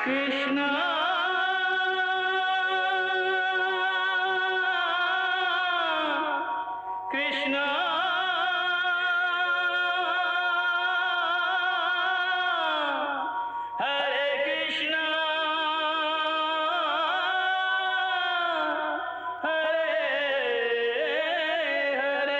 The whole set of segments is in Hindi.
कृष्णा कृष्णा हरे कृष्णा हरे हरे।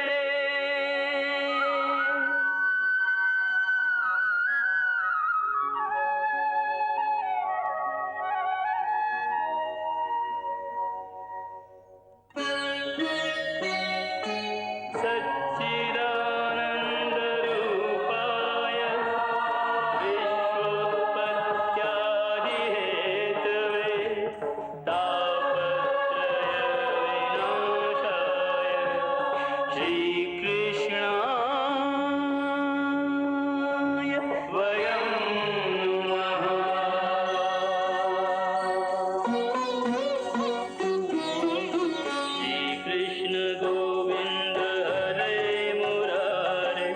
सच्चिदानन्दरूपाय विश्वोत्पत्त्यादिहेतवे तापत्रयविनाशाय श्रीकृष्णाय वयं नमः। श्रीकृष्ण गोविन्द हरे मुरारे,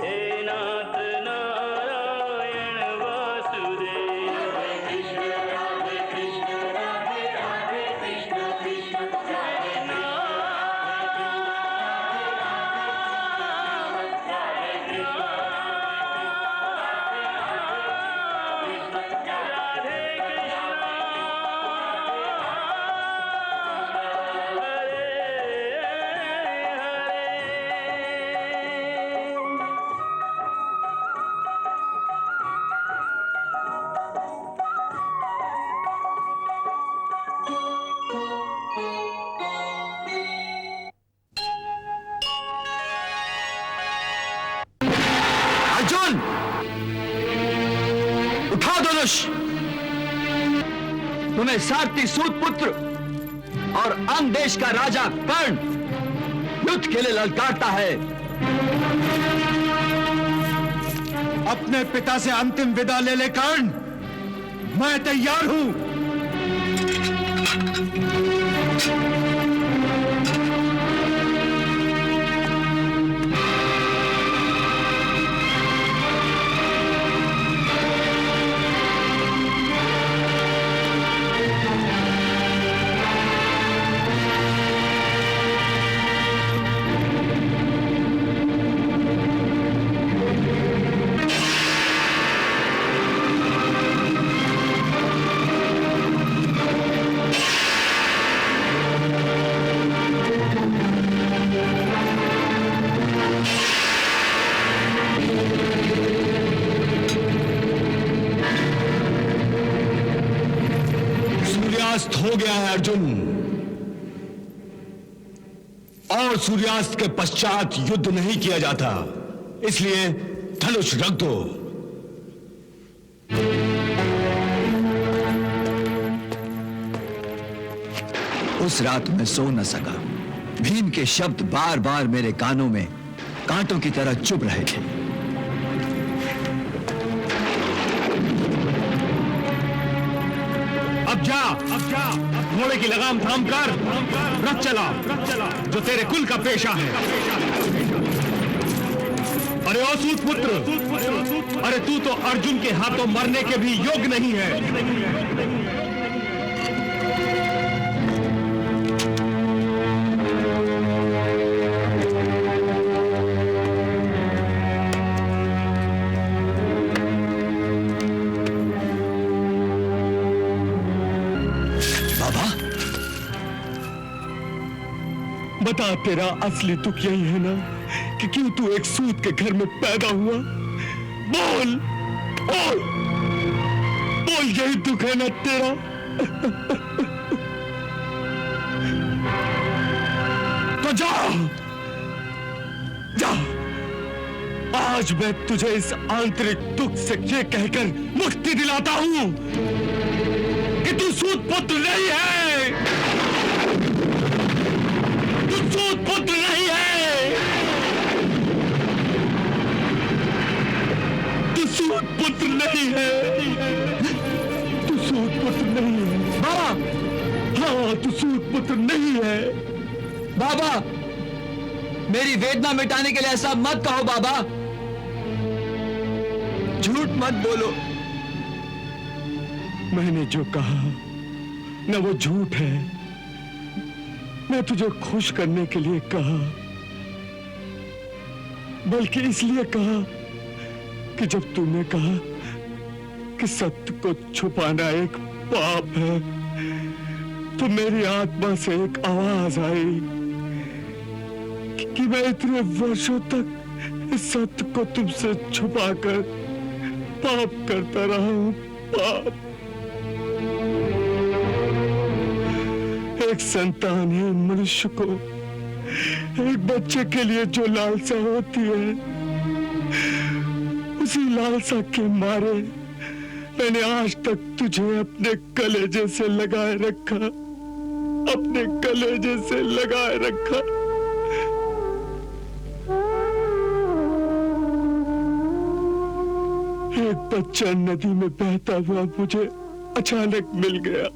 हे नाथ नारायण वासुदेव। हरे कृष्ण राधे राधे कृष्ण कृष्ण कृष्ण अर्जुन, उठाओ धनुष। तुम्हें सारथी सूत पुत्र और अंग देश का राजा कर्ण युद्ध के लिए ललकारता है। अपने पिता से अंतिम विदा ले ले कर्ण, मैं तैयार हूं। सूर्यास्त हो गया है अर्जुन, और सूर्यास्त के पश्चात युद्ध नहीं किया जाता, इसलिए धनुष रख दो। उस रात मैं सो न सका। भीम के शब्द बार बार मेरे कानों में कांटों की तरह चुभ रहे थे। अब जा, घोड़े की लगाम थाम कर रथ चला, जो तेरे कुल का पेशा है। अरे ओ सूत पुत्र, अरे तू तो अर्जुन के हाथों मरने के भी योग्य नहीं है। बता, तेरा असली दुख यही है ना कि क्यों तू एक सूत के घर में पैदा हुआ? बोल बोल बोल, यही दुख है ना तेरा? तो जा जा, आज मैं तुझे इस आंतरिक दुख से ये कहकर मुक्ति दिलाता हूं कि तू सूत पुत्र नहीं है, सूत पुत्र नहीं है, तू सूत पुत्र नहीं है, तू सूत पुत्र नहीं है बाबा। हाँ, तू सूत पुत्र नहीं है बाबा। मेरी वेदना मिटाने के लिए ऐसा मत कहो बाबा, झूठ मत बोलो। मैंने जो कहा न वो झूठ है। मैं तुझे खुश करने के लिए कहा, बल्कि इसलिए कहा कि जब तूने कहा कि सत्य को छुपाना एक पाप है, तो मेरी आत्मा से एक आवाज आई कि मैं इतने वर्षों तक इस सत्य को तुमसे छुपाकर पाप करता रहा हूं, पाप। एक संतानहीन मनुष्य को एक बच्चे के लिए जो लालसा होती है, उसी लालसा के मारे मैंने आज तक तुझे अपने कलेजे से लगाए रखा, अपने कलेजे से लगाए रखा। एक बच्चा नदी में बहता हुआ मुझे अचानक मिल गया,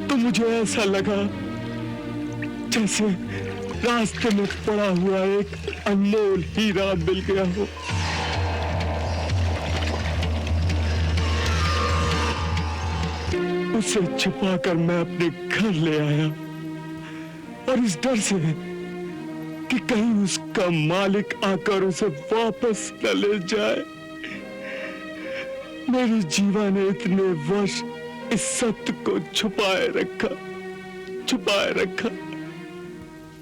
तो मुझे ऐसा लगा जैसे रास्ते में पड़ा हुआ एक अनमोल हीरा मिल गया हो। उसे छिपाकर मैं अपने घर ले आया, और इस डर से कि कहीं उसका मालिक आकर उसे वापस न ले जाए, मेरी जीवा ने इतने वर्ष इस सत्य को छुपाए रखा, छुपाए रखा।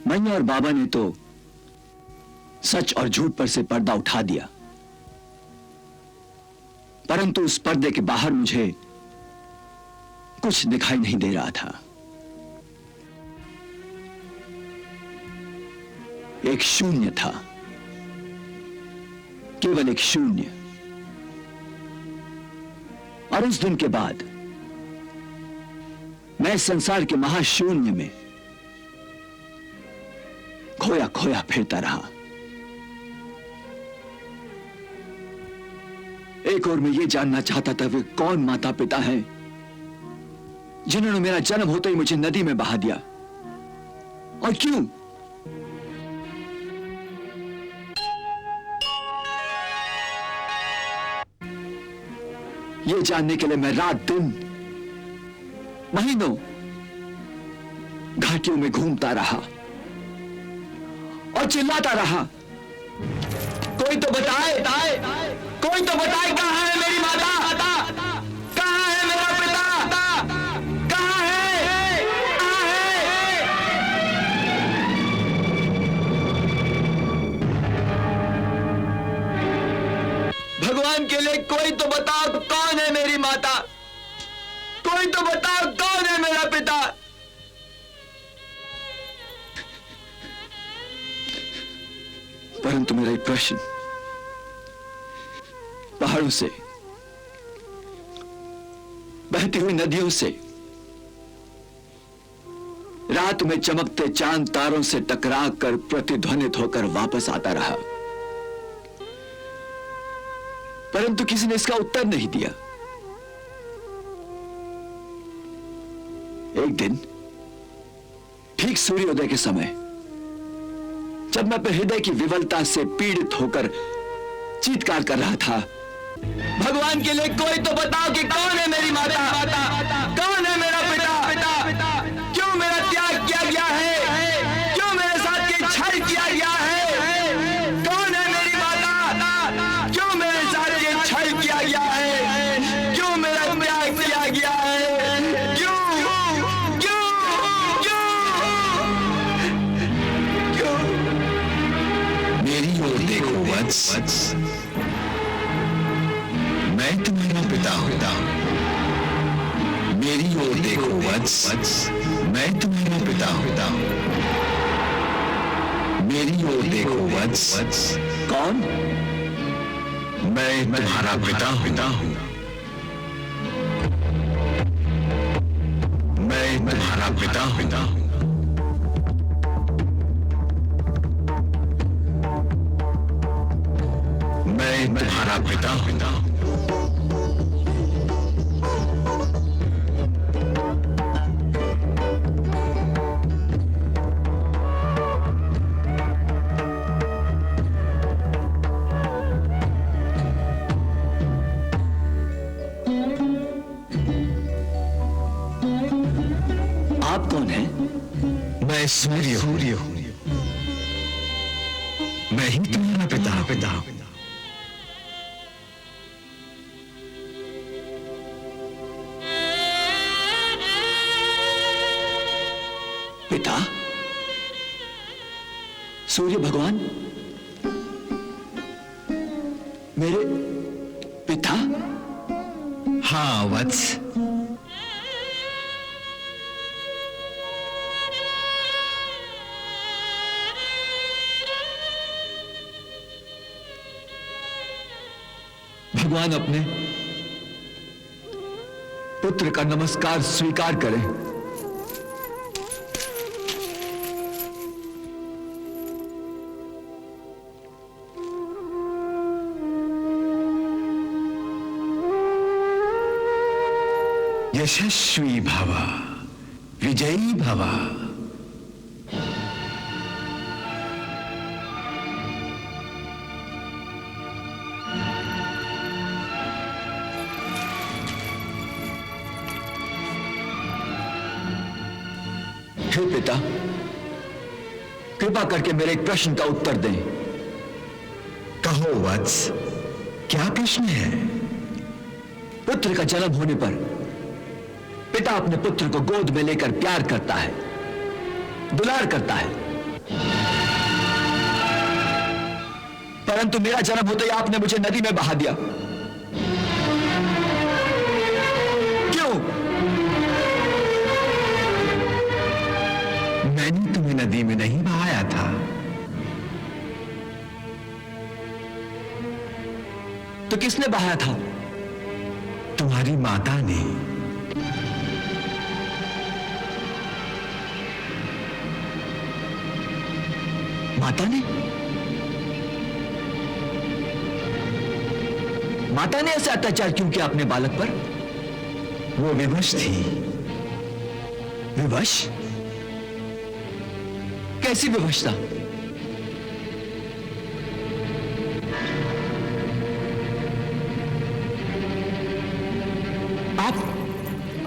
मैया और बाबा ने तो सच और झूठ पर से पर्दा उठा दिया, परंतु उस पर्दे के बाहर मुझे कुछ दिखाई नहीं दे रहा था। एक शून्य था, केवल एक शून्य। और उस दिन के बाद मैं इस संसार के महाशून्य में खोया खोया फिरता रहा। एक और मैं ये जानना चाहता था वे कौन माता पिता हैं जिन्होंने मेरा जन्म होते ही मुझे नदी में बहा दिया, और क्यों? ये जानने के लिए मैं रात दिन महीनों घाटियों में घूमता रहा और चिल्लाता रहा, कोई तो बताए, कोई तो बताए कहां है मेरी माता, कहां है मेरा पिता, कहां है, कहां है? भगवान के लिए कोई तो बताओ कौन है मेरी माता, कोई तो बताओ कौन है मेरा पिता। परंतु मेरा एक प्रश्न पहाड़ों से, बहती हुई नदियों से, रात में चमकते चांद तारों से टकरा कर प्रतिध्वनित होकर वापस आता रहा, परंतु किसी ने इसका उत्तर नहीं दिया। एक दिन ठीक सूर्योदय के समय, जब मैं अपने हृदय की विवलता से पीड़ित होकर चीत्कार कर रहा था, भगवान के लिए कोई तो बताओ कि कौन है मेरी माता, कौन है मेरा पिता, क्यों मेरा त्याग किया गया है, क्यों मेरे साथ ये छल किया गया है, कौन है मेरी माता, क्यों मेरे साथ ये छल किया गया है, क्यों मेरा त्याग किया गया है, क्यों, क्यों, क्यों, क्यों? मेरी ओर देखो वत्स, मैं तुम्हारा पिता हूं। मेरी ओर देखो वत्स, मैं तुम्हारा पिता हूं। मेरी ओर देखो वत्स, कौन? मैं तुम्हारा पिता हूं। मैं तुम्हारा पिता हूं। मैं तुम्हारा पिता हूं। आप कौन हैं? मैं सूर्य हूं। मैं ही तुम्हारा पिता। पिता? सूर्य भगवान मेरे पिता? हाँ वत्स, भगवान अपने पुत्र का नमस्कार स्वीकार करें। यशस्वी भव, विजयी भव। हे पिता, कृपा करके मेरे एक प्रश्न का उत्तर दें। कहो वत्स, क्या प्रश्न है? पुत्र का जन्म होने पर पिता अपने पुत्र को गोद में लेकर प्यार करता है, दुलार करता है। परंतु मेरा जन्म होते ही आपने मुझे नदी में बहा दिया। क्यों? मैंने तुम्हें नदी में नहीं बहाया था। तो किसने बहाया था? तुम्हारी माता ने। माता ने? माता ने ऐसा अत्याचार क्यों किया अपने बालक पर? वो विवश थी। विवश? कैसी विवशता?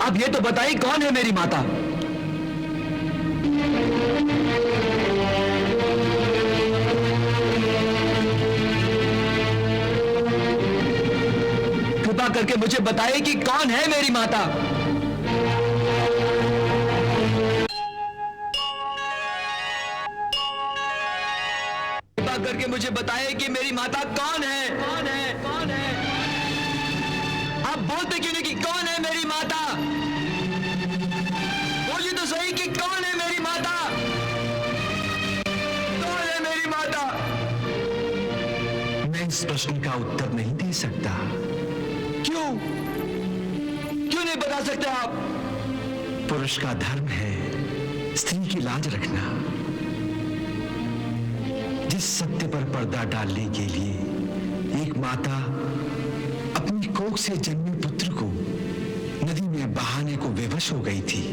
आप ये तो बताइए, कौन है मेरी माता? कृपा करके मुझे बताइए कि कौन है मेरी माता? कृपा करके मुझे बताइए कि मेरी माता कौन है? कौन है? कौन है? आप बोलते क्यों नहीं कि कौन है मेरी माता? बोलिए तो सही कि कौन है मेरी माता? कौन है मेरी माता? मैं इस प्रश्न का उत्तर नहीं दे सकता। क्यों? क्यों नहीं बता सकते आप? पुरुष का धर्म है स्त्री की लाज रखना। जिस सत्य पर पर्दा डालने के लिए एक माता अपनी कोख से जन्मे पुत्र को नदी में बहाने को विवश हो गई थी,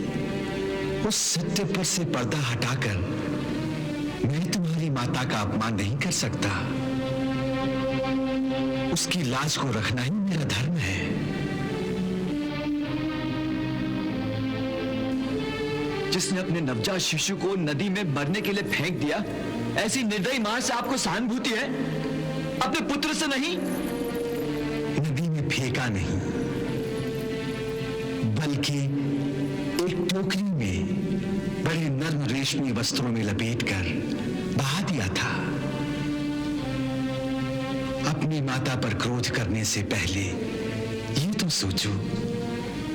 उस सत्य पर से पर्दा हटाकर मैं तुम्हारी माता का अपमान नहीं कर सकता। उसकी लाज को रखना ही मेरा धर्म है। जिसने अपने नवजात शिशु को नदी में मरने के लिए फेंक दिया, ऐसी निर्दयी मां से आपको सहानुभूति है, अपने पुत्र से नहीं? नदी में फेंका नहीं, बल्कि एक टोकरी में बड़े नर्म रेशमी वस्त्रों में लपेटकर बहा दिया था। अपनी माता पर क्रोध करने से पहले ये तो सोचो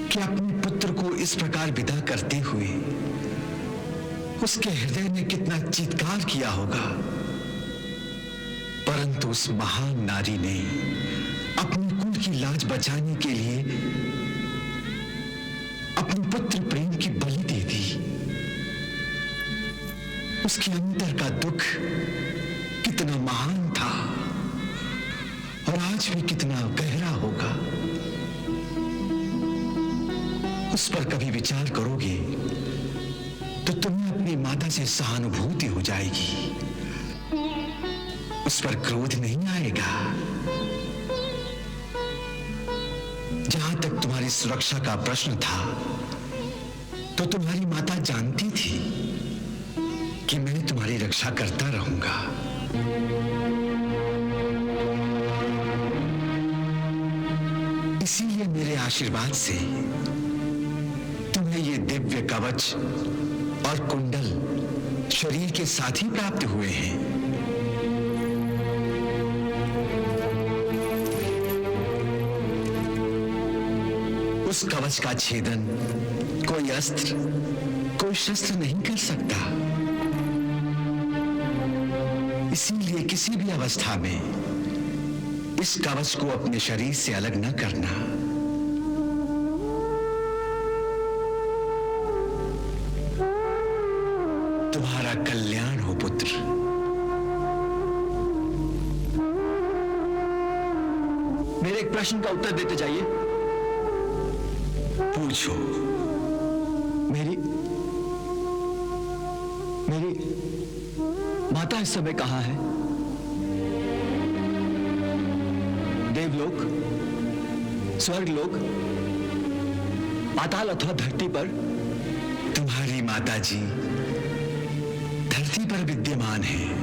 कि अपने पुत्र को इस प्रकार विदा करते हुए उसके हृदय ने कितना चीत्कार किया होगा। परंतु उस महान नारी ने अपने कुल की लाज बचाने के लिए अपने पुत्र प्रेम की बलि दे दी। उसके अंदर का दुख कितना महान था और आज भी कितना गहरा होगा। उस पर कभी विचार करोगे तो तुम्हें अपनी माता से सहानुभूति हो जाएगी, उस पर क्रोध नहीं आएगा। जहां तक तुम्हारी सुरक्षा का प्रश्न था, तो तुम्हारी माता जानती थी कि मैं तुम्हारी रक्षा करता रहूंगा। इसीलिए मेरे आशीर्वाद से तुम्हें ये दिव्य कवच और कुंडल शरीर के साथ ही प्राप्त हुए हैं। उस कवच का छेदन कोई अस्त्र, कोई शस्त्र नहीं कर सकता। इसीलिए किसी भी अवस्था में इस कवच को अपने शरीर से अलग न करना। तुम्हारा कल्याण हो पुत्र। मेरे एक प्रश्न का उत्तर देते जाइए। पूछो। मेरी माता इस समय कहां है? देवलोक, स्वर्गलोक, पाताल अथवा धरती पर? तुम्हारी माताजी धरती पर विद्यमान है।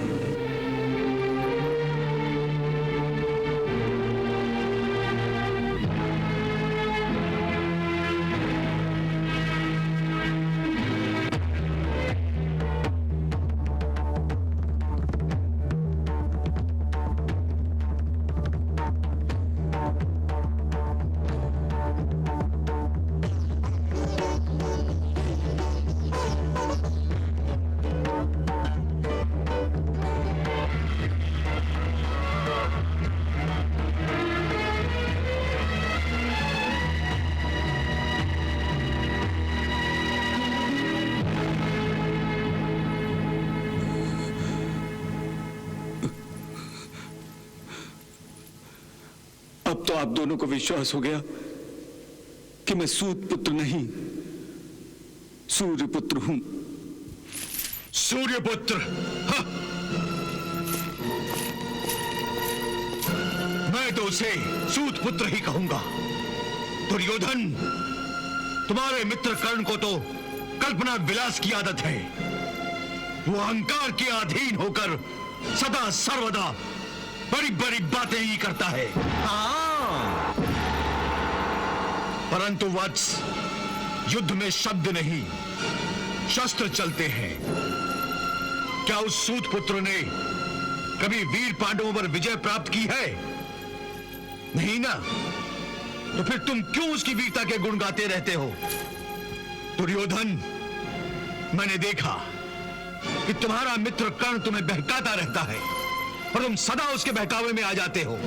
अब तो आप दोनों को विश्वास हो गया कि मैं सूत पुत्र नहीं, सूर्य पुत्र हूं। सूर्य पुत्र? मैं तो उसे सूत पुत्र ही कहूंगा। दुर्योधन, तुम्हारे मित्र कर्ण को तो कल्पना विलास की आदत है। वो अहंकार के अधीन होकर सदा सर्वदा बड़ी बड़ी बातें ही करता है। परंतु वत्स, युद्ध में शब्द नहीं, शस्त्र चलते हैं। क्या उस सूत पुत्र ने कभी वीर पांडवों पर विजय प्राप्त की है? नहीं ना? तो फिर तुम क्यों उसकी वीरता के गुण गाते रहते हो? दुर्योधन, मैंने देखा कि तुम्हारा मित्र कर्ण तुम्हें बहकाता रहता है और तुम सदा उसके बहकावे में आ जाते हो।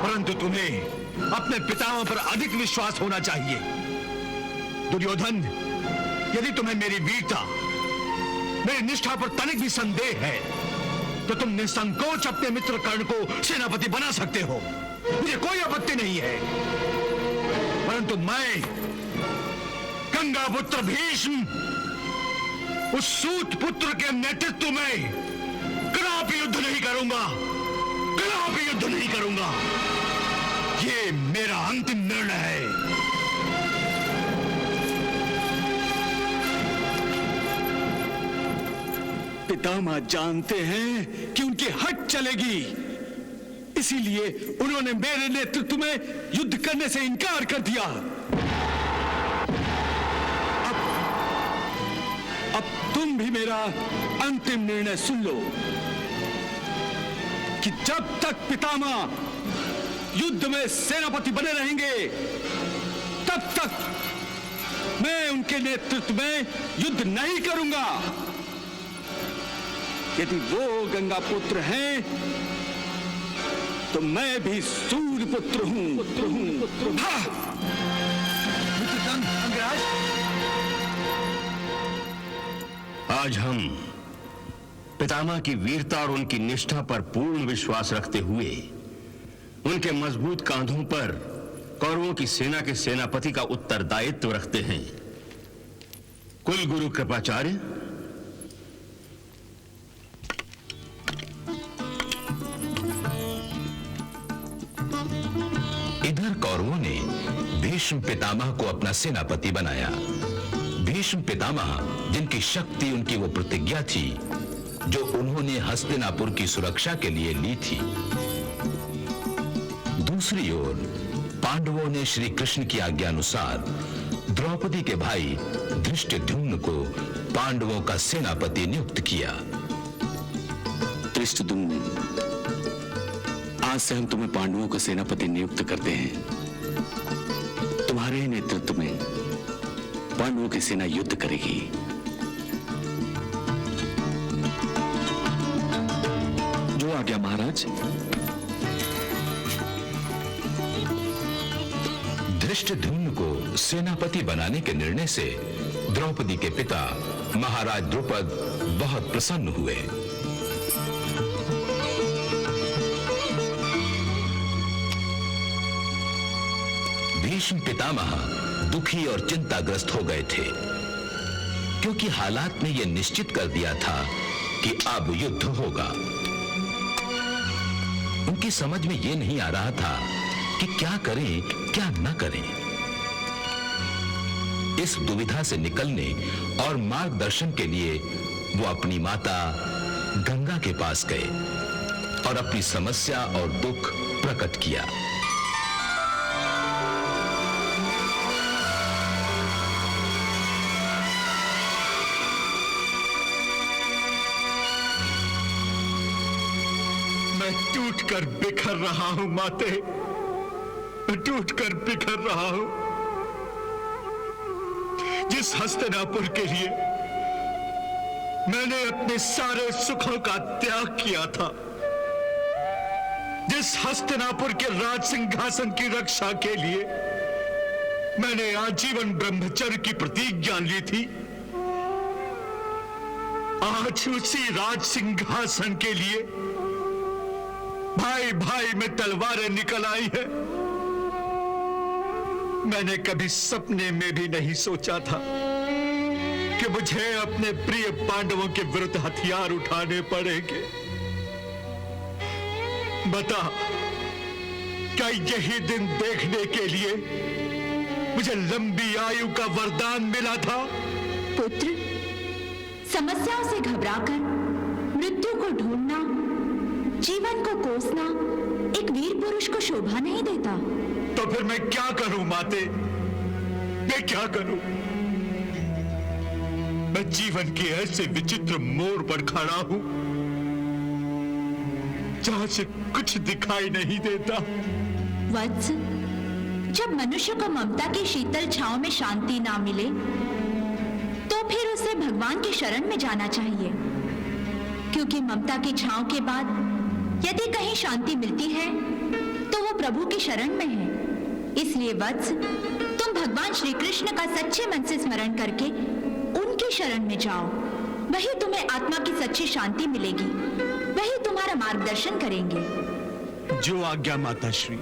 परंतु तुम्हें अपने पिताओं पर अधिक विश्वास होना चाहिए। दुर्योधन, यदि तुम्हें मेरी वीरता, मेरी निष्ठा पर तनिक भी संदेह है तो तुम निसंकोच अपने मित्र कर्ण को सेनापति बना सकते हो। मुझे कोई आपत्ति नहीं है। परंतु मैं गंगा पुत्र भीष्म उस सूत पुत्र के नेतृत्व में कदापि युद्ध नहीं करूंगा, कदापि युद्ध नहीं करूंगा। ये मेरा अंतिम निर्णय है। पितामह जानते हैं कि उनकी हट चलेगी, इसीलिए उन्होंने मेरे नेतृत्व में युद्ध करने से इनकार कर दिया। अब तुम भी मेरा अंतिम निर्णय सुन लो कि जब तक पितामह युद्ध में सेनापति बने रहेंगे, तब तक मैं उनके नेतृत्व में युद्ध नहीं करूंगा। यदि वो गंगा पुत्र हैं, तो मैं भी सूर्य पुत्र हूं। आज हम पितामह की वीरता और उनकी निष्ठा पर पूर्ण विश्वास रखते हुए उनके मजबूत कांधों पर कौरवों की सेना के सेनापति का उत्तरदायित्व रखते हैं। कुल गुरु कृपाचार्य, इधर कौरवों ने भीष्म पितामह को अपना सेनापति बनाया। भीष्म पितामह, जिनकी शक्ति उनकी वो प्रतिज्ञा थी जो उन्होंने हस्तिनापुर की सुरक्षा के लिए ली थी। दूसरी ओर पांडवों ने श्री कृष्ण की आज्ञा अनुसार द्रौपदी के भाई धृष्टद्युम्न को पांडवों का सेनापति नियुक्त किया। धृष्टद्युम्न, आज से हम तुम्हें पांडवों का सेनापति नियुक्त करते हैं। तुम्हारे ही नेतृत्व में पांडवों की सेना युद्ध करेगी। जो आज्ञा महाराज। धृष्टद्युम्न को सेनापति बनाने के निर्णय से द्रौपदी के पिता महाराज द्रुपद बहुत प्रसन्न हुए। भीष्म पितामह दुखी और चिंताग्रस्त हो गए थे, क्योंकि हालात ने यह निश्चित कर दिया था कि अब युद्ध होगा। उनकी समझ में यह नहीं आ रहा था कि क्या करें क्या न करें। इस दुविधा से निकलने और मार्गदर्शन के लिए वो अपनी माता गंगा के पास गए और अपनी समस्या और दुख प्रकट किया। मैं टूटकर बिखर रहा हूं माते, मैं टूटकर बिखर रहा हूं। जिस हस्तिनापुर के लिए मैंने अपने सारे सुखों का त्याग किया था, जिस हस्तिनापुर के राज सिंहासन की रक्षा के लिए मैंने आजीवन ब्रह्मचर्य की प्रतिज्ञा ली थी, आज उसी राज सिंहासन के लिए भाई भाई में तलवारें निकल आई है। मैंने कभी सपने में भी नहीं सोचा था कि मुझे अपने प्रिय पांडवों के विरुद्ध हथियार उठाने पड़ेंगे। बता, क्या यही दिन देखने के लिए मुझे लंबी आयु का वरदान मिला था? पुत्र, समस्याओं से घबराकर मृत्यु को ढूंढना, जीवन को कोसना एक वीर पुरुष को शोभा नहीं देता। तो फिर मैं क्या करूं माते, मैं क्या करूं? मैं जीवन के ऐसे विचित्र मोड़ पर खड़ा हूं जहां से कुछ दिखाई नहीं देता। वत्स, जब मनुष्य को ममता की शीतल छांव में शांति ना मिले तो फिर उसे भगवान की शरण में जाना चाहिए, क्योंकि ममता की छांव के बाद यदि कहीं शांति मिलती है तो वो प्रभु की शरण में है। इसलिए वत्स, तुम भगवान श्री कृष्ण का सच्चे मन से स्मरण करके उनकी शरण में जाओ। वही तुम्हें आत्मा की सच्ची शांति मिलेगी, वही तुम्हारा मार्गदर्शन करेंगे। जो आज्ञा माता श्री।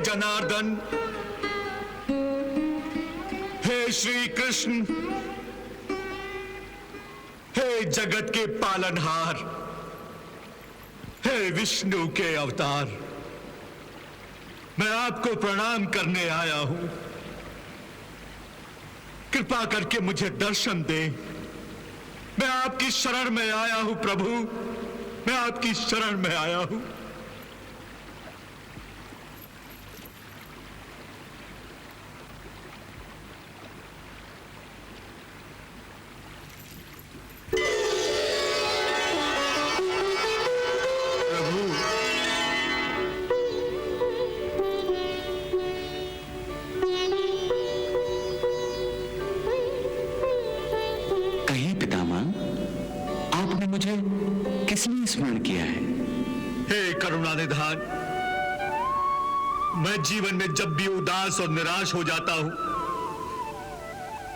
जनार्दन, हे श्री कृष्ण, हे जगत के पालनहार, हे विष्णु के अवतार, मैं आपको प्रणाम करने आया हूं। कृपा करके मुझे दर्शन दे। मैं आपकी शरण में आया हूं प्रभु, मैं आपकी शरण में आया हूं। किसने स्मरण किया है? हे करुणानिधान, मैं जीवन में जब भी उदास और निराश हो जाता हूं,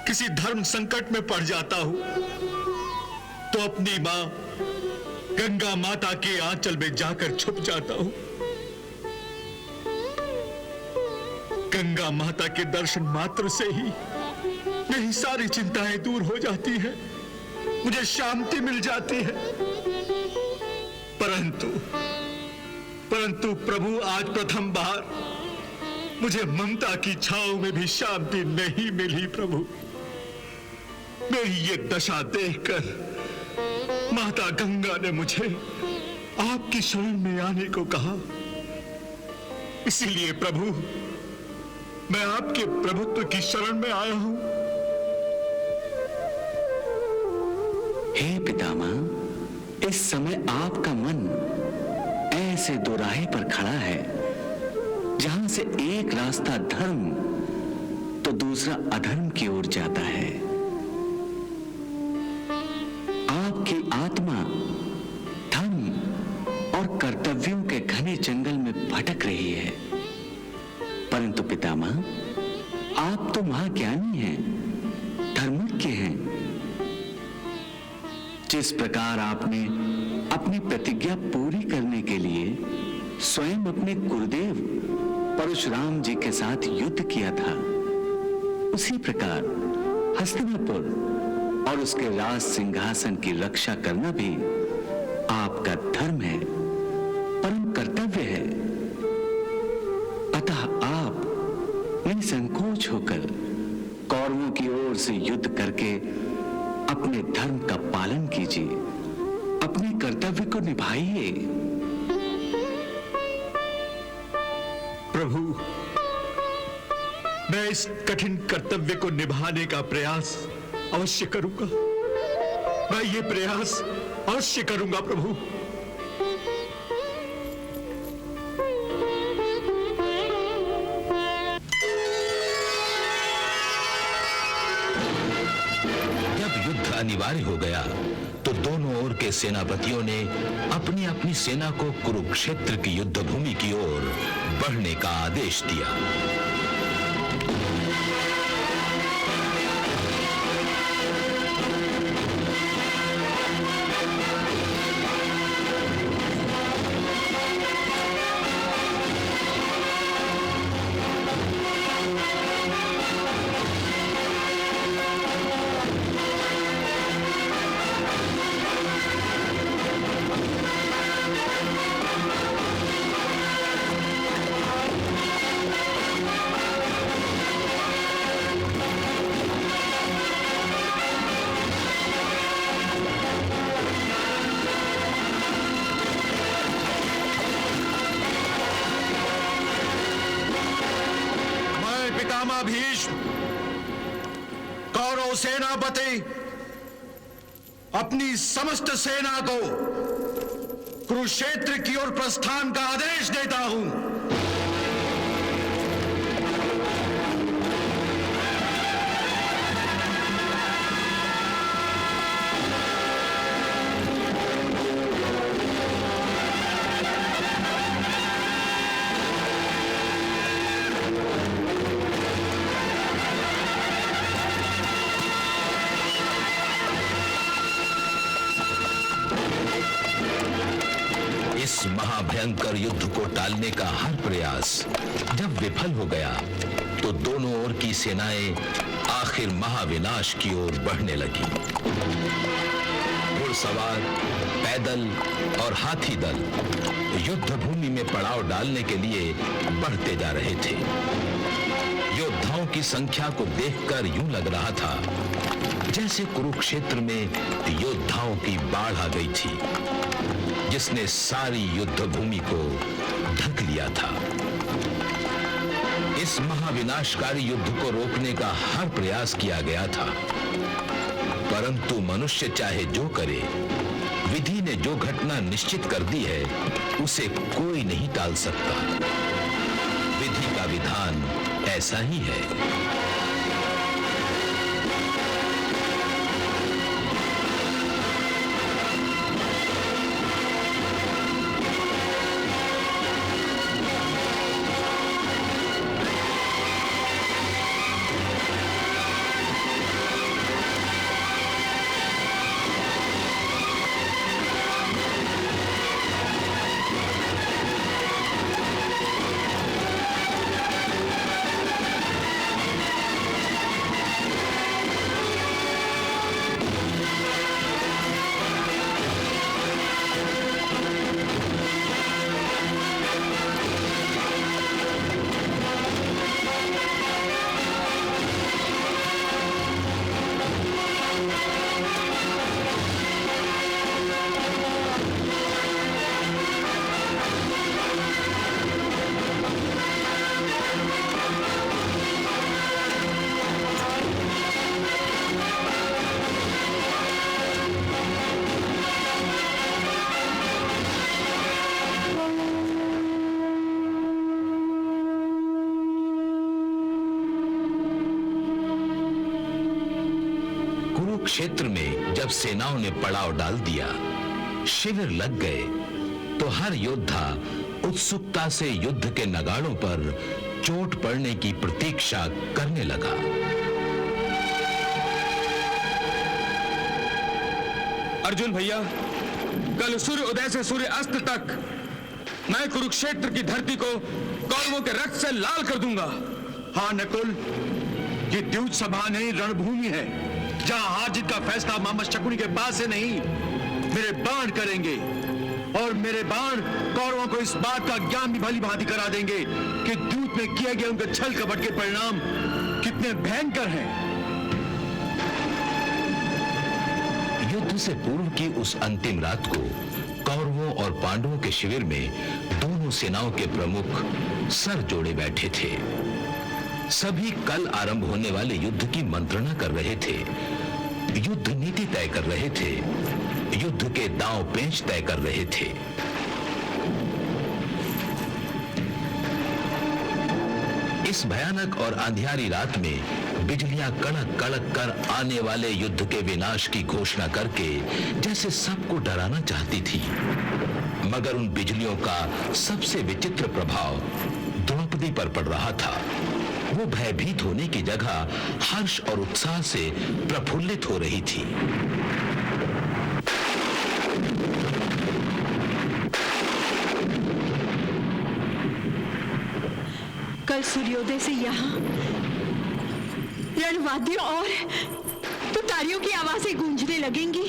किसी धर्म संकट में पड़ जाता हूं, तो अपनी मां गंगा माता के आंचल में जाकर छुप जाता हूं। गंगा माता के दर्शन मात्र से ही मेरी सारी चिंताएं दूर हो जाती है, मुझे शांति मिल जाती है। परंतु प्रभु, आज प्रथम बार मुझे ममता की छांव में भी शांति नहीं मिली। प्रभु, मेरी ये दशा देखकर माता गंगा ने मुझे आपकी शरण में आने को कहा। इसीलिए प्रभु, मैं आपके प्रभुत्व की शरण में आया हूं। हे पितामह, इस समय आपका मन ऐसे दोराहे पर खड़ा है जहां से एक रास्ता धर्म तो दूसरा अधर्म की ओर जाता है। आपकी आत्मा धर्म और कर्तव्यों के घने जंगल में भटक रही है। परंतु पितामह, आप तो महाज्ञानी हैं, धर्मज्ञ हैं। जिस प्रकार आपने अपनी प्रतिज्ञा पूरी करने के लिए स्वयं अपने गुरुदेव परशुराम जी के साथ युद्ध किया था, उसी प्रकार हस्तिनापुर और उसके राज सिंहासन की रक्षा करना भी आपका धर्म है, परम कर्तव्य है। अतः आप निसंकोच होकर कौरवों की ओर से युद्ध करके अपने धर्म का पालन कीजिए, अपने कर्तव्य को निभाइए। प्रभु, मैं इस कठिन कर्तव्य को निभाने का प्रयास अवश्य करूंगा। मैं ये प्रयास अवश्य करूंगा प्रभु। जब युद्ध अनिवार्य हो गया तो दोनों ओर के सेनापतियों ने अपनी अपनी सेना को कुरुक्षेत्र की युद्ध भूमि की ओर बढ़ने का आदेश दिया। भीष्म, कौरव सेनापति, अपनी समस्त सेना को कुरुक्षेत्र की ओर प्रस्थान का आदेश देता हूं। इस महाभयंकर युद्ध को टालने का हर प्रयास जब विफल हो गया तो दोनों ओर की सेनाएं आखिर महाविनाश की ओर बढ़ने लगी। घुड़सवार, पैदल और हाथी दल युद्ध भूमि में पड़ाव डालने के लिए बढ़ते जा रहे थे। योद्धाओं की संख्या को देखकर यूं लग रहा था जैसे कुरुक्षेत्र में योद्धाओं की बाढ़ आ गई थी, जिसने सारी युद्ध भूमि को ढक लिया था। इस महाविनाशकारी युद्ध को रोकने का हर प्रयास किया गया था, परंतु मनुष्य चाहे जो करे, विधि ने जो घटना निश्चित कर दी है उसे कोई नहीं टाल सकता। विधि का विधान ऐसा ही है। कुरुक्षेत्र में जब सेनाओं ने पड़ाव डाल दिया, शिविर लग गए, तो हर योद्धा उत्सुकता से युद्ध के नगाड़ों पर चोट पड़ने की प्रतीक्षा करने लगा। अर्जुन भैया, कल सूर्य उदय से सूर्य अस्त तक मैं कुरुक्षेत्र की धरती को कौरवों के रक्त से लाल कर दूंगा। हाँ नकुल, ये द्यूत सभा नहीं रणभूमि है, जहां हार जीत का फैसला मामा शकुनी के पास से नहीं, मेरे बाण करेंगे। और मेरे बाण कौरवों को इस बात का ज्ञान भी भली भांति करा देंगे कि द्यूत में किए गए उनके छल कपट के परिणाम कितने भयंकर हैं। युद्ध से पूर्व की उस अंतिम रात को कौरवों और पांडवों के शिविर में दोनों सेनाओं के प्रमुख सर जोड़े बैठे थे। सभी कल आरंभ होने वाले युद्ध की मंत्रणा कर रहे थे, युद्ध नीति तय कर रहे थे, युद्ध के दांव पेंच तय कर रहे थे। इस भयानक और अंधियारी रात में बिजलियां कड़क कड़क कर आने वाले युद्ध के विनाश की घोषणा करके जैसे सबको डराना चाहती थी, मगर उन बिजलियों का सबसे विचित्र प्रभाव द्रौपदी पर पड़ रहा था। वो भयभीत होने की जगह हर्ष और उत्साह से प्रफुल्लित हो रही थी। कल सूर्योदय से यहाँ रणवाद्यों और तुतारियों की आवाजें गूंजने लगेंगी,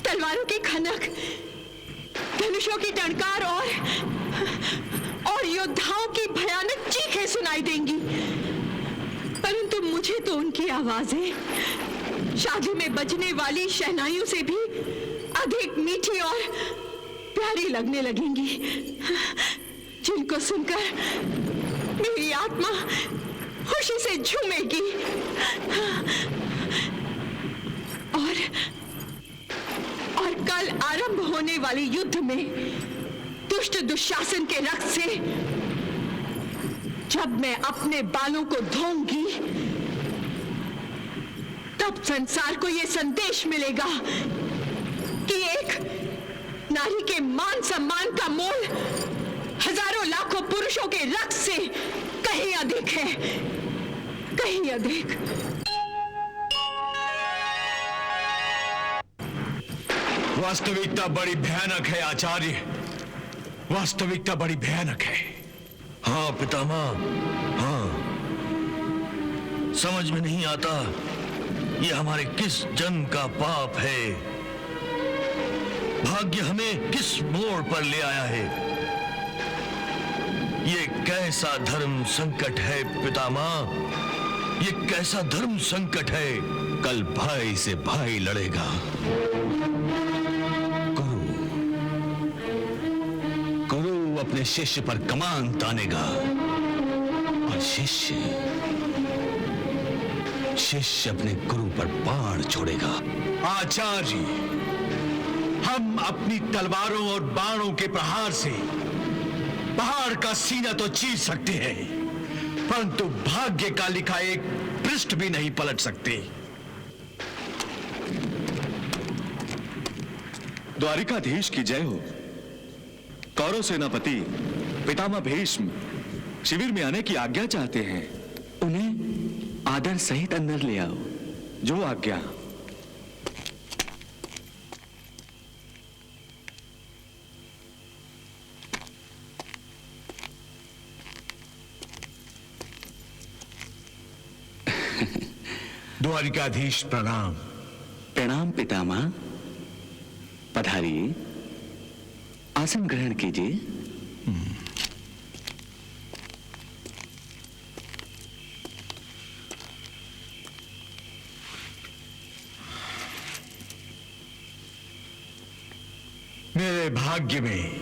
तलवारों की खनक, धनुषों की टंकार और योद्धाओं की भयानक चीखें सुनाई देंगी। परंतु मुझे तो उनकी आवाजें शादी में बजने वाली शहनाइयों से भी अधिक मीठी और प्यारी लगने लगेंगी, जिनको सुनकर मेरी आत्मा खुशी से झूमेगी। और कल आरंभ होने वाले युद्ध में दुष्ट दुशासन के रक्त से जब मैं अपने बालों को धोऊंगी, तब संसार को यह संदेश मिलेगा कि एक नारी के मान सम्मान का मोल हजारों लाखों पुरुषों के रक्त से कहीं अधिक है, कहीं अधिक। वास्तविकता बड़ी भयानक है आचार्य, वास्तविकता बड़ी भयानक है। हाँ पितामह, हाँ, समझ में नहीं आता ये हमारे किस जन्म का पाप है। भाग्य हमें किस मोड़ पर ले आया है। ये कैसा धर्म संकट है पितामह, ये कैसा धर्म संकट है। कल भाई से भाई लड़ेगा, गुरु अपने शिष्य पर कमान तानेगा और शिष्य अपने गुरु पर बाण छोड़ेगा। आचार्य, हम अपनी तलवारों और बाणों के प्रहार से पहाड़ का सीना तो चीर सकते हैं, परंतु भाग्य का लिखा एक पृष्ठ भी नहीं पलट सकते। द्वारिकाधीश की जय हो। कौरव सेनापति पितामह भीष्म शिविर में आने की आज्ञा चाहते हैं। उन्हें आदर सहित अंदर ले आओ। जो आज्ञा। द्वारिकाधीश प्रणाम। प्रणाम पितामह, पधारिए, आसन ग्रहण कीजिए। मेरे भाग्य में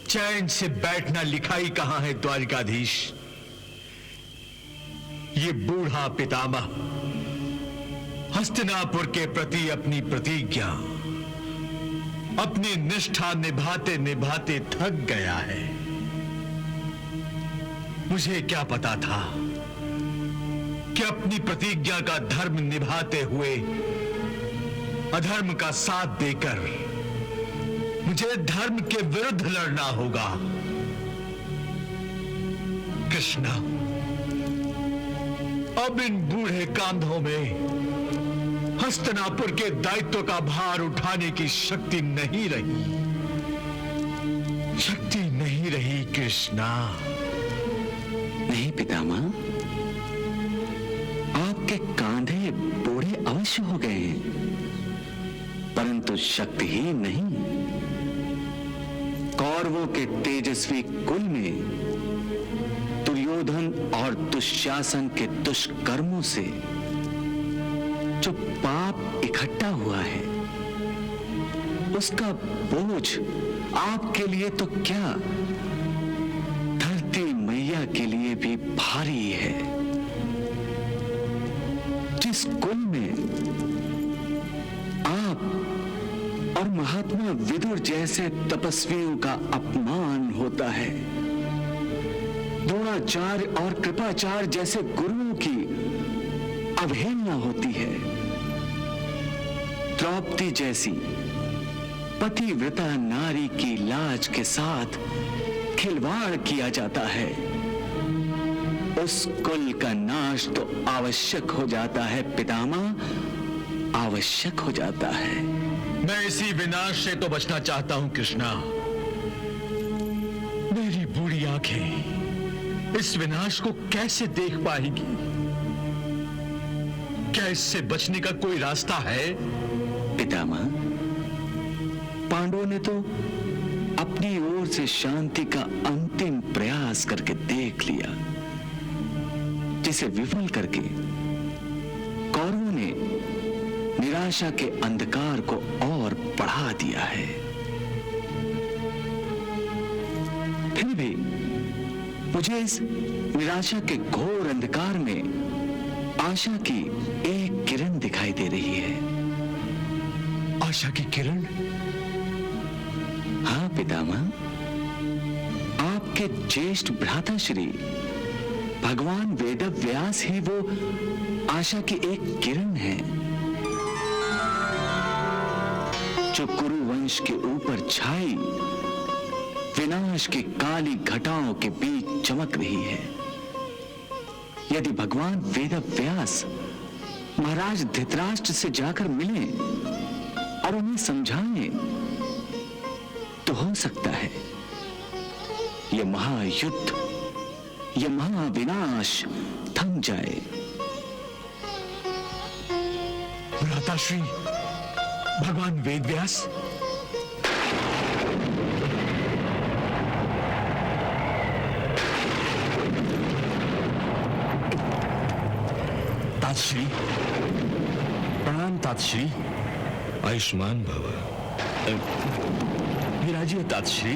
चैन से बैठना लिखा ही कहां है द्वारिकाधीश। ये बूढ़ा पितामह हस्तिनापुर के प्रति अपनी प्रतिज्ञा, अपनी निष्ठा निभाते निभाते थक गया है। मुझे क्या पता था कि अपनी प्रतिज्ञा का धर्म निभाते हुए अधर्म का साथ देकर मुझे धर्म के विरुद्ध लड़ना होगा। कृष्णा, अब इन बूढ़े कांधों में हस्तिनापुर के दायित्व का भार उठाने की शक्ति नहीं रही, शक्ति नहीं रही कृष्णा। नहीं पितामह, आपके कांधे बूढ़े अवश्य हो गए हैं, परंतु शक्तिहीन नहीं। कौरवों के तेजस्वी कुल में दुर्योधन और दुशासन के दुष्कर्मों से जो पाप इकट्ठा हुआ है, उसका बोझ आपके लिए तो क्या, धरती मैया के लिए भी भारी है। जिस कुल में आप और महात्मा विदुर जैसे तपस्वियों का अपमान होता है, द्रोणाचार्य और कृपाचार्य जैसे गुरुओं की अवहेलना होती है, द्रौपदी जैसी पतिव्रता नारी की लाज के साथ खिलवाड़ किया जाता है, उस कुल का नाश तो आवश्यक हो जाता है पितामह, आवश्यक हो जाता है। मैं इसी विनाश से तो बचना चाहता हूं कृष्णा। मेरी बूढ़ी आंखें इस विनाश को कैसे देख पाएंगी? क्या इससे बचने का कोई रास्ता है? पितामह, पांडवों ने तो अपनी ओर से शांति का अंतिम प्रयास करके देख लिया, जिसे विफल करके कौरवों ने निराशा के अंधकार को और बढ़ा दिया है। फिर भी मुझे इस निराशा के घोर अंधकार में आशा की एक किरण दिखाई दे रही है। आशा की किरण? हाँ पितामह, आपके ज्येष्ठ भ्राताश्री भगवान वेदव्यास ही वो आशा की एक किरण है, जो कुरु वंश के ऊपर छाई विनाश की काली घटाओं के बीच चमक रही है। यदि भगवान वेदव्यास महाराज धृतराष्ट्र से जाकर मिले और उन्हें समझाएं, तो हो सकता है यह महायुद्ध, यह महाविनाश थम जाए। भ्राताश्री भगवान वेदव्यास, तातश्री प्रणाम। तातश्री आयुष्मान भव। विराजिए तातश्री।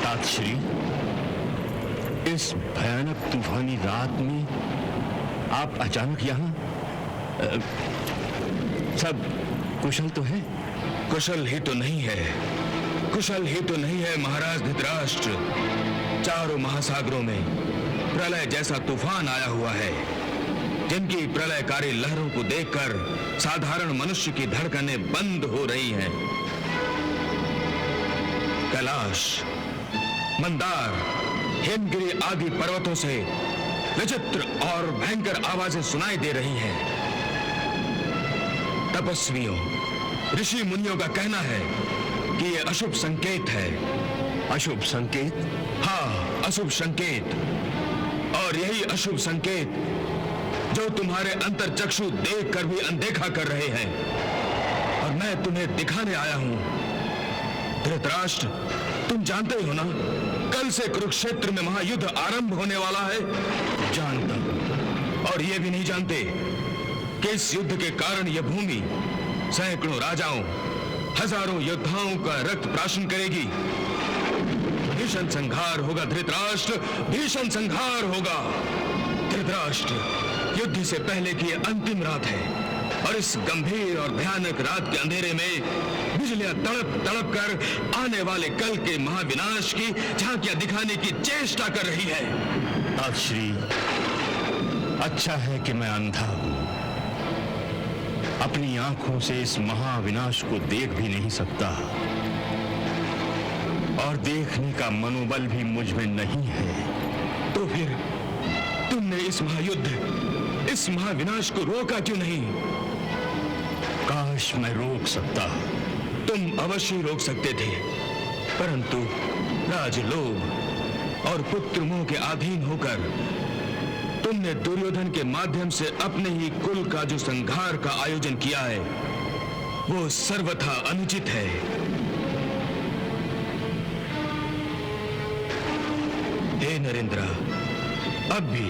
तातश्री, इस भयानक तूफानी रात में आप अचानक यहाँ? सब कुशल तो है? कुशल ही तो नहीं है, कुशल ही तो नहीं है महाराज धृतराष्ट्र। चारों महासागरों में प्रलय जैसा तूफान आया हुआ है, जिनकी प्रलयकारी लहरों को देखकर साधारण मनुष्य की धड़कनें बंद हो रही हैं। कैलाश, मंदार, हिमगिरी आदि पर्वतों से विचित्र और भयंकर आवाजें सुनाई दे रही हैं। तपस्वियों, ऋषि मुनियों का कहना है कि यह अशुभ संकेत है। अशुभ संकेत? हाँ, अशुभ संकेत। और यही अशुभ संकेत जो तुम्हारे अंतर्चक्षु देखकर भी अनदेखा कर रहे हैं, और मैं तुम्हें दिखाने आया हूं। धृतराष्ट्र, तुम जानते ही हो ना, कल से कुरुक्षेत्र में महायुद्ध आरंभ होने वाला है। जानता हूं, और ये भी नहीं जानते कि इस युद्ध के कारण यह भूमि सैकड़ों राजाओं, हजारों योद्धाओं का रक्त प्राशन करेगी। भीषण संहार होगा धृतराष्ट्र, भीषण संहार होगा। धृतराष्ट्र, युद्ध से पहले की यह अंतिम रात है और इस गंभीर और भयानक रात के अंधेरे में बिजलियां तड़प तड़प कर आने वाले कल के महाविनाश की झांकियां दिखाने की चेष्टा कर रही है। श्री, अच्छा है कि मैं अंधा हूं, अपनी आंखों से इस महाविनाश को देख भी नहीं सकता और देखने का मनोबल भी मुझ में नहीं है। तो फिर तुमने इस महायुद्ध, इस महाविनाश को रोका क्यों नहीं? काश मैं रोक सकता। तुम अवश्य रोक सकते थे, परंतु राजलोभ और पुत्र मोह के अधीन होकर तुमने दुर्योधन के माध्यम से अपने ही कुल का जो संहार का आयोजन किया है, वो सर्वथा अनुचित है। हे नरेंद्र, अब भी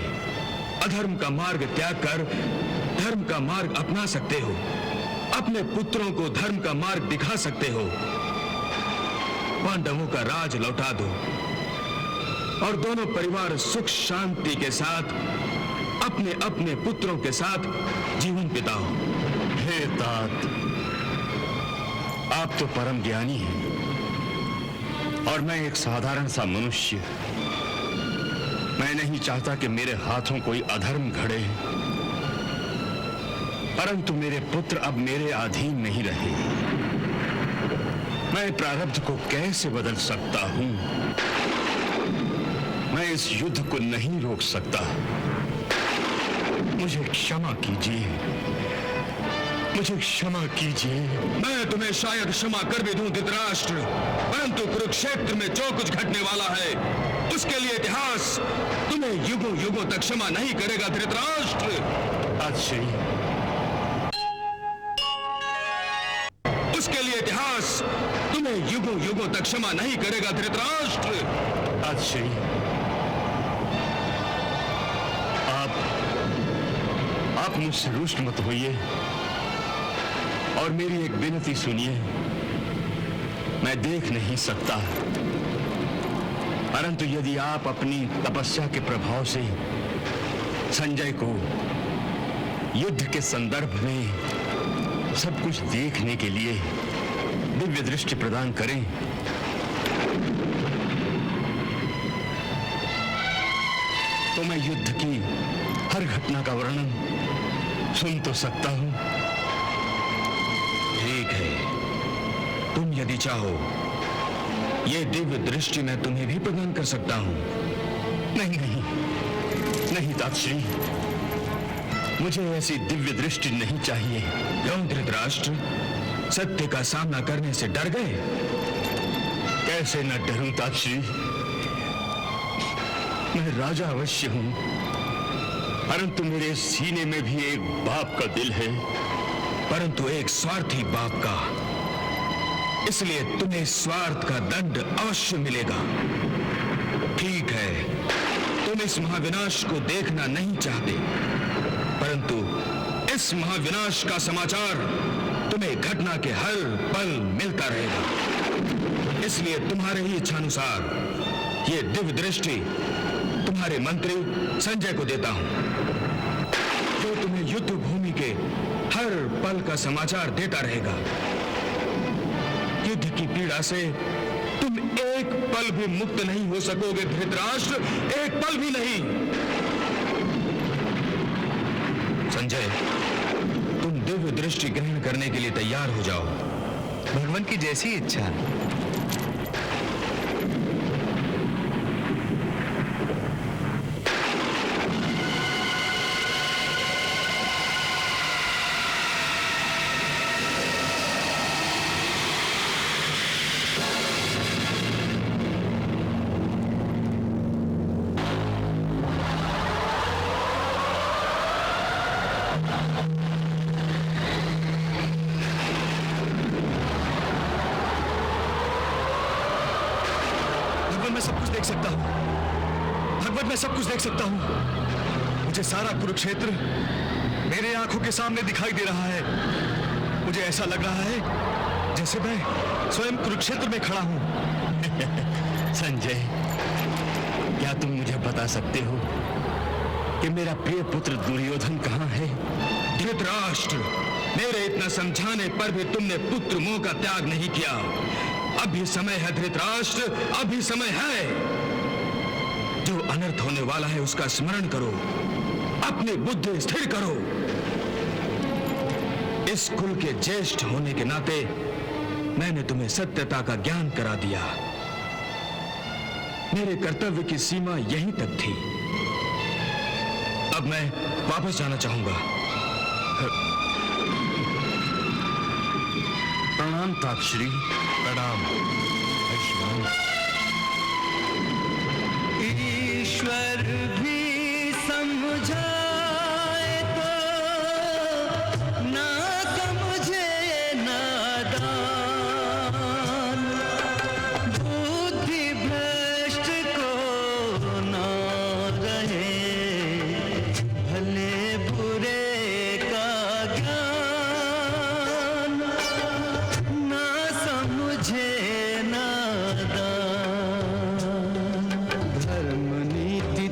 अधर्म का मार्ग त्याग कर धर्म का मार्ग अपना सकते हो, अपने पुत्रों को धर्म का मार्ग दिखा सकते हो। पांडवों का राज लौटा दो और दोनों परिवार सुख शांति के साथ अपने अपने पुत्रों के साथ जीवन बिताओ। हे तात, आप तो परम ज्ञानी हैं और मैं एक साधारण सा मनुष्य। मैं नहीं चाहता कि मेरे हाथों कोई अधर्म घड़े, परंतु मेरे पुत्र अब मेरे अधीन नहीं रहे। मैं प्रारब्ध को कैसे बदल सकता हूं? मैं इस युद्ध को नहीं रोक सकता। मुझे क्षमा कीजिए, मुझे क्षमा कीजिए। मैं तुम्हें शायद क्षमा कर भी दूं धृतराष्ट्र, परंतु कुरुक्षेत्र में जो कुछ घटने वाला है उसके लिए इतिहास तुम्हें युगों युगों तक क्षमा नहीं करेगा धृतराष्ट्र। अच्छा, उसके लिए इतिहास तुम्हें युगों युगों तक क्षमा नहीं करेगा धृतराष्ट्र। अच्छा, आप मुझसे रुष्ट मत होइए और मेरी एक विनती सुनिए। मैं देख नहीं सकता, परंतु यदि आप अपनी तपस्या के प्रभाव से संजय को युद्ध के संदर्भ में सब कुछ देखने के लिए दिव्य दृष्टि प्रदान करें, तो मैं युद्ध की हर घटना का वर्णन सुन तो सकता हूं। ठीक है, तुम यदि चाहो ये दिव्य दृष्टि मैं तुम्हें भी प्रदान कर सकता हूं। नहीं नहीं नहीं तातश्री, मुझे ऐसी दिव्य दृष्टि नहीं चाहिए। क्यों धृतराष्ट्र, सत्य का सामना करने से डर गए? कैसे न डरूं तातश्री, मैं राजा अवश्य हूं, परंतु मेरे सीने में भी एक बाप का दिल है, परंतु एक स्वार्थी बाप का। इसलिए तुम्हें स्वार्थ का दंड अवश्य मिलेगा। ठीक है, तुम इस महाविनाश को देखना नहीं चाहते, परंतु इस महाविनाश का समाचार तुम्हें घटना के हर पल मिलता रहेगा। इसलिए तुम्हारे ही इच्छानुसार ये दिव्य दृष्टि तुम्हारे मंत्री संजय को देता हूं, जो तुम्हें युद्ध भूमि के हर पल का समाचार देता रहेगा। युद्ध की पीड़ा से तुम एक पल भी मुक्त नहीं हो सकोगे धृतराष्ट्र, एक पल भी नहीं। संजय, तुम दिव्य दृष्टि ग्रहण करने के लिए तैयार हो जाओ। भगवान की जैसी इच्छा। मैं सब कुछ देख सकता हूं भगवत, मैं सब कुछ देख सकता हूं। मुझे सारा कुरुक्षेत्र मेरे आंखों के सामने दिखाई दे रहा है। मुझे ऐसा लग रहा है जैसे मैं स्वयं कुरुक्षेत्र में खड़ा हूं। संजय, क्या तुम मुझे बता सकते हो कि मेरा प्रिय पुत्र दुर्योधन कहाँ है। धृतराष्ट्र, मेरे इतना समझाने पर भी तुमने पुत्र मोह का त्याग नहीं किया। अभी समय है धृतराष्ट्र, अभी समय है। जो अनर्थ होने वाला है उसका स्मरण करो, अपनी बुद्धि स्थिर करो। इस कुल के ज्येष्ठ होने के नाते मैंने तुम्हें सत्यता का ज्ञान करा दिया। मेरे कर्तव्य की सीमा यहीं तक थी। अब मैं वापस जाना चाहूंगा। प्रणाम तापश्री, प्रणाम। ईश्वर भी समझाए तो ना समझे नादान, बुद्धि भ्रष्ट को ना रहे भले बुरे का ज्ञान, ना समझे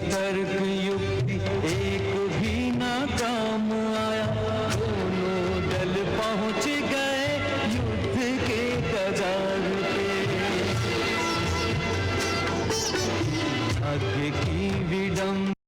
तर्क युक्ति एक भी ना काम आया। दोनों दल पहुंच गए युद्ध के कगार पे। भाग्य की विडंबना